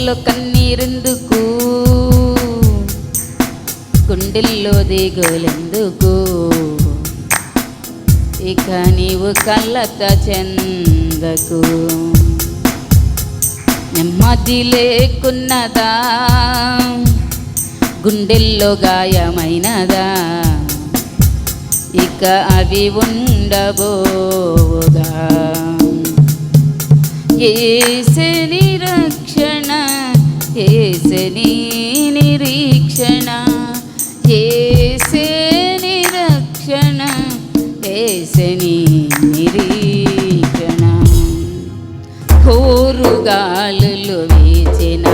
కళ్ళల్లో కన్నీరెందుకు, గుండెల్లో దిగులెందుకు, ఇక నీవు కలత చెందకు. నెమ్మది లేకున్నదా, గుండెల్లో గాయమైనదా, ఇక అవి ఉండబోగా. యేసుని రక్షణ, యేసుని నిరీక్షణ, యేసుని రక్షణ, యేసుని నిరీక్షణ. హోరుగాలులు వీచిన,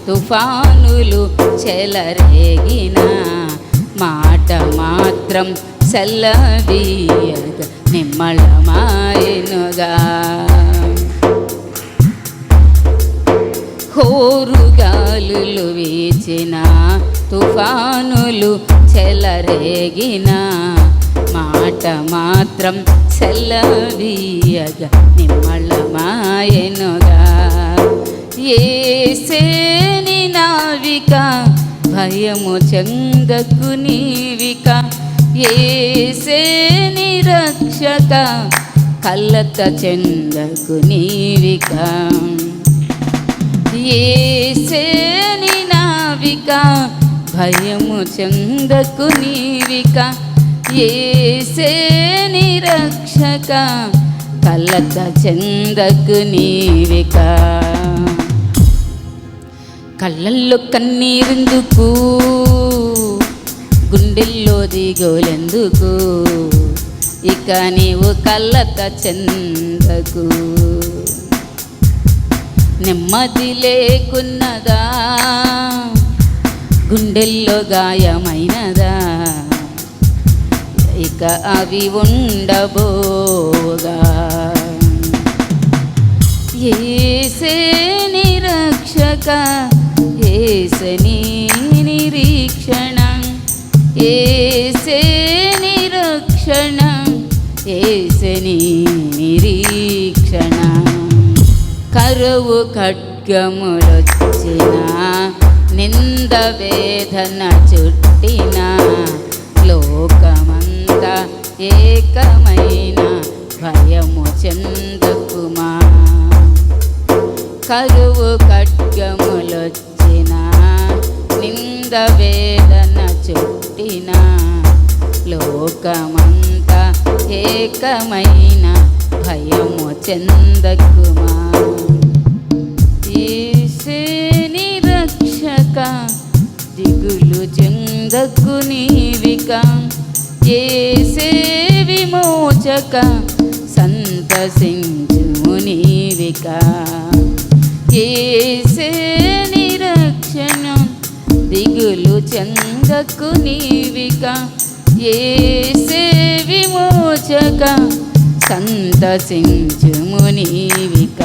తుఫానులు చెలరేగిన, మాట మాత్రం సెలవీయగ నిమ్మళమాయెనుగా. హోరుగాలులు వీచిన, తుఫానులు చెలరేగిన, మాట మాత్రం సెలవీయగ నిమ్మళమాయెనుగా. యేసేని నావిక, భయము చెందకు నీవిక, యేసేని రక్షక, కలత చెందకు నీవిక. యేసేని నావిక, భయము చెందకు నీవిక, యేసేని రక్షక, కలత చెందకు నీవిక. కళ్ళల్లో కన్నీరెందుకు, గుండెల్లో దిగులెందుకు, ఇక నీవు కలత చెందకు. నెమ్మది లేకున్నదా, గుండెల్లో గాయమైనదా, ఇక అవి ఉండబోగా. యేసుని రక్షక, యేసుని నిరీక్షణ, యేసుని రక్షణ, యేసుని నిరీక్షణ. కరువు ఖడ్గములొచ్చిన, నింద వేదన చుట్టిన, లోకమంతా ఏకమైన, భయము చెందకుమా. కరువు ఖడ్గములొచ్చిన, నింద వేదన చుట్టిన, లోకమంతా ఏకమైన, భయము చెందకుమా. యేసుని రక్షక, దిగులు చెందకు నీవిక, యేసే విమోచక, సంతసించుము నీవిక. యేసుని రక్షణ, దిగులు చెందకు నీవిక, యేసే విమోచక, సంతసించుము నీవిక.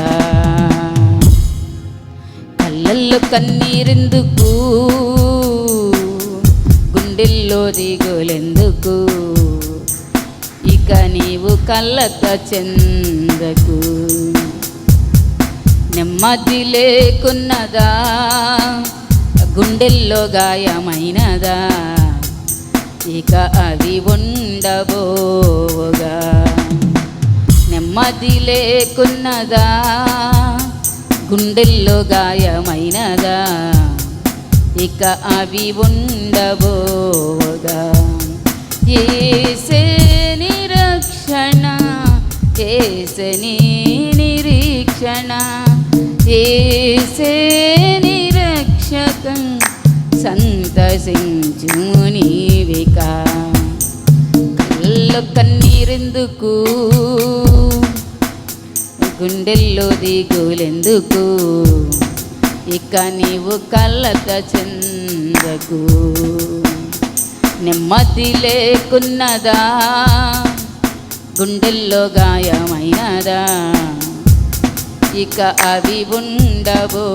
కళ్ళల్లో కన్నీరెందుకు, గుండెల్లో దిగులెందుకు, ఇక నీవు కలత చెందకు. నెమ్మది లేకున్నదా, గుండెల్లో గాయమైనదా, ఇక అవి ఉండబోగా. నెమ్మది లేకున్నదా, గుండెల్లో గాయమైనదా, ఇక అవి ఉండబోగా. యేసుని రక్షణ, యేసుని నిరీక్షణ, యేసుని రక్షకం, సంతసించుము నీవిక. కళ్ళల్లో కన్నీరెందుకు, గుండెల్లో దిగులెందుకు, ఇక నీవు కలత చెందకు. నెమ్మది లేకున్నదా, గుండెల్లో గాయమైనదా, ఇక అవి ఉండబో.